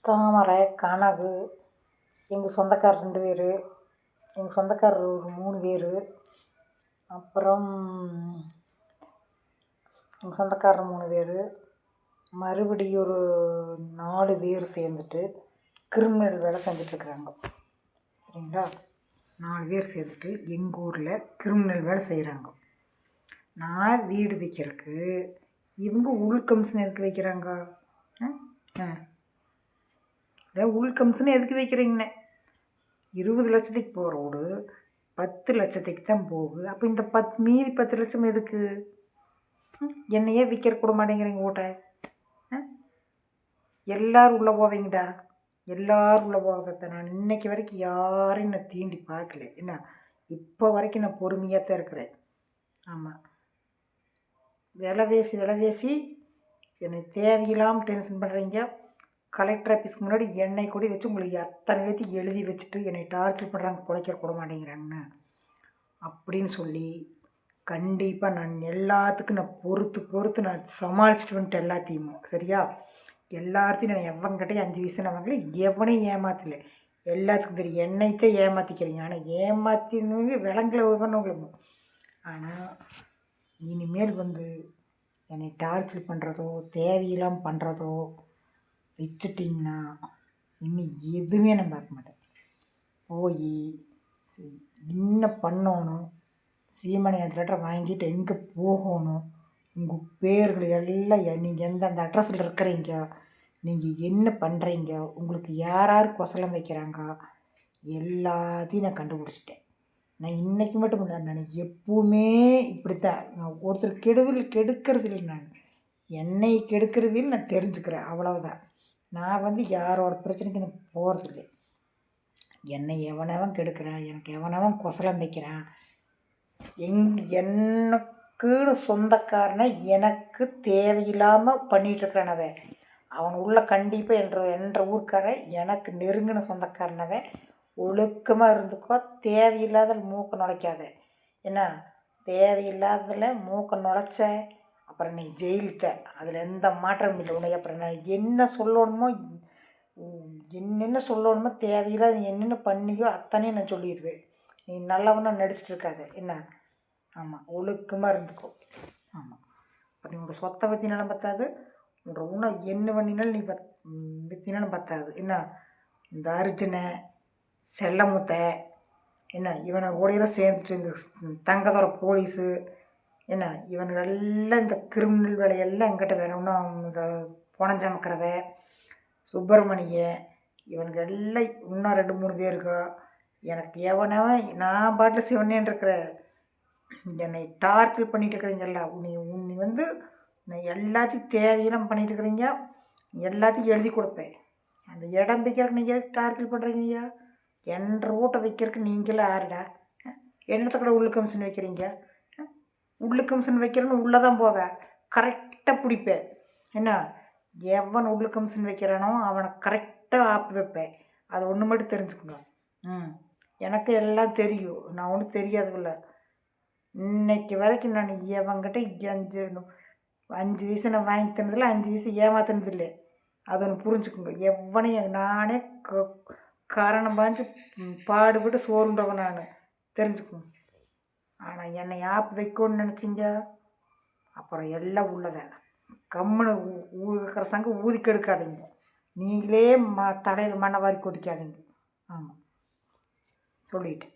தாமரை, கனவு, எங்கள் சொந்தக்காரர் 2 பேர், எங்கள் சொந்தக்காரர் ஒரு 3 பேர், அப்புறம் எங்கள் சொந்தக்காரர் 3 பேர், மறுபடியும் ஒரு 4 பேர் சேர்ந்துட்டு கிரிமினல் வேலை செஞ்சிட்ருக்குறாங்க. சரிங்களா? 4 பேர் சேர்ந்துட்டு எங்கள் ஊரில் கிரிமினல் வேலை செய்கிறாங்க. நான் வீடு வைக்கிறதுக்கு இவங்க உள் கமிஷன் எதுக்கு வைக்கிறாங்க? உள் கமிஷன் எதுக்கு வைக்கிறீங்கண்ணே? 20 லட்சத்துக்கு போகிற ரோடு 10 லட்சத்துக்கு தான் போகுது. அப்போ இந்த மீதி 10 லட்சம் எதுக்கு? என்னையே விற்கிற கூட மாட்டேங்கிறீங்க ஓட்டை. எல்லோரும் உள்ளே போவீங்கடா, எல்லோரும் உள்ளே போகிறத நான் இன்றைக்கி வரைக்கும் யாரையும் நான் தீண்டி பார்க்கல. என்ன, இப்போ வரைக்கும் நான் பொறுமையாக தான் இருக்கிறேன். ஆமாம், விலை பேசி என்னை தேவையில்லாமல் டென்ஷன் பண்ணுறீங்க. கலெக்டர் ஆஃபீஸ்க்கு முன்னாடி எண்ணெய் கூட வச்சு உங்களுக்கு அத்தனை பேர்த்துக்கு எழுதி வச்சுட்டு என்னை டார்ச்சர் பண்ணுறாங்க, பிழைக்கிற கூட மாட்டேங்கிறாங்கன்னு அப்படின்னு சொல்லி கண்டிப்பாக நான் எல்லாத்துக்கும் நான் பொறுத்து நான் சமாளிச்சுட்டு வந்துட்டு எல்லாத்தையும். சரியா? எல்லாத்தையும் நான் எவங்கிட்டையும் 5 வயசு நான் வாங்கல, எவனையும் ஏமாற்றலை. எல்லாத்துக்கும் தெரியும் என்னைத்தான் ஏமாற்றிக்கிறீங்க. ஆனால் ஏமாற்றினவங்க விலங்குல ஒவ்வொன்றுங்களும். ஆனால் இனிமேல் என்னை டார்ச்சர் பண்ணுறதோ தேவையில்லாமல் பண்ணுறதோ வச்சுட்டிங்கன்னா இன்னும் எதுவுமே நான் பார்க்க மாட்டேன். போய் என்ன பண்ணணும், சீமனையாத்து லெட்டரை வாங்கிட்டு எங்கே போகணும், உங்கள் பேர்கள் எல்லாம் நீங்கள் எந்தெந்த அட்ரஸில் இருக்கிறீங்க, நீங்கள் என்ன பண்ணுறீங்க, உங்களுக்கு யார் கொசலம் வைக்கிறாங்க, எல்லாத்தையும் நான் கண்டுபிடிச்சிட்டேன். நான் இன்றைக்கி மட்டும் இல்லை, நான் எப்பவுமே இப்படித்தான். நான் ஒருத்தர் கெடுக்கிறது இல்லை, நான் என்னை கெடுக்கிறதில் நான் தெரிஞ்சுக்கிறேன், அவ்வளவுதான். நான் யாரோட பிரச்சனைக்கு எனக்கு போகிறதில்லை. என்னை எவனவன் கெடுக்கிறான், எனக்கு எவனவன் கொசலம் வைக்கிறான், எனக்குன்னு சொந்தக்காரனை எனக்கு தேவையில்லாமல் பண்ணிகிட்ருக்கிறானவன் அவன் உள்ள கண்டிப்பாக என்ற ஊருக்காரன் எனக்கு நெருங்கின சொந்தக்காரனவன் ஒழுக்கமாக இருந்துக்கோ. தேவையில்லாத மூக்கை நுழைக்காத. என்ன, தேவையில்லாததில் மூக்கை நுழைச்ச அப்புறம் நீ ஜெயிலுக்க. அதில் எந்த மாற்றமும் இல்லை உனக்கு. அப்புறம் நான் என்ன சொல்லணுமோ தேவையில்லாத நீ என்னென்ன பண்ணியோ அத்தனையும் நான் சொல்லிடுவேன். நீ நல்லவனாக நடிச்சிட்டு இருக்காது. என்ன, ஆமாம், ஒழுக்கமாக இருந்துக்கோ. ஆமாம், அப்போ நீ உங்கள் சொத்தை பற்றினாலும் பத்தாது, உங்களோட உணவு என்ன பண்ணினாலும் நீ பற்றினாலும் பத்தாது. என்ன, இந்த அர்ஜுனை, செல்லமுத்தை, என்ன இவனை ஓடியெல்லாம் சேர்ந்துட்டு இந்த தங்கதோர போலீஸு, என்ன இவனுங்கெல்லாம் இந்த கிரிமினல் வேலையெல்லாம் என்கிட்ட வேணும்னா இந்த புனஞ்சமக்கிறவ சுப்பிரமணிய இவனுக்கு எல்லாம் இன்னும் 2-3 பேருக்கோ. எனக்கு எவனவன் நான் பாட்டில் சிவனேன்னு இருக்கிற என்னை டார்ச்சர் பண்ணிகிட்டு இருக்கிறீங்கல்ல, உன்னை நான் எல்லாத்தையும் தேவையெல்லாம் பண்ணிகிட்டு இருக்கிறீங்க, எல்லாத்தையும் எழுதி கொடுப்பேன். அந்த இடம் வைக்கிறதுக்கு நீங்கள் எதுக்கு டார்ச்சர் பண்ணுறீங்க? என்ற ஊட்ட வைக்கிறதுக்கு நீங்களாம் யாருடா? என்னத்தை கூட உள்ளு கமிஷன் வைக்கிறீங்க? உள்ளு கமிஷன் வைக்கிறேன்னு உள்ளே தான் போவேன், கரெக்டாக பிடிப்பேன். என்ன, எவன் உள்ளு கமிஷன் வைக்கிறானோ அவனை கரெக்டாக ஆப்பு வைப்பேன். அது ஒன்று மட்டும் தெரிஞ்சுக்கோங்க. எனக்கு எல்லாம் தெரியும், நான் ஒன்றும் தெரியாதுல்ல. இன்னைக்கு வரைக்கும் நான் எவங்கிட்ட 5 வயசு நான் வாங்கி தந்ததில்லை, 5 வயசு ஏமாத்தினதில்லை. அது ஒன்று புரிஞ்சுக்கோங்க. எவனையும் நானே காரணம் பாஞ்சு பாடுபட்டு சோறுண்டவன் நான், தெரிஞ்சுக்கோங்க. ஆனால் என்னை ஆப்பு வைக்கணும்னு நினச்சிங்க அப்புறம் எல்லாம் உள்ளதான். கம்முன்னு இருக்கிற சங்க ஊதி கெடுக்காதீங்க. நீங்களே தலையில் மண்ணை வாரி கொட்டிக்காதீங்க. ஆமாம், சொல்லிட்டேன்.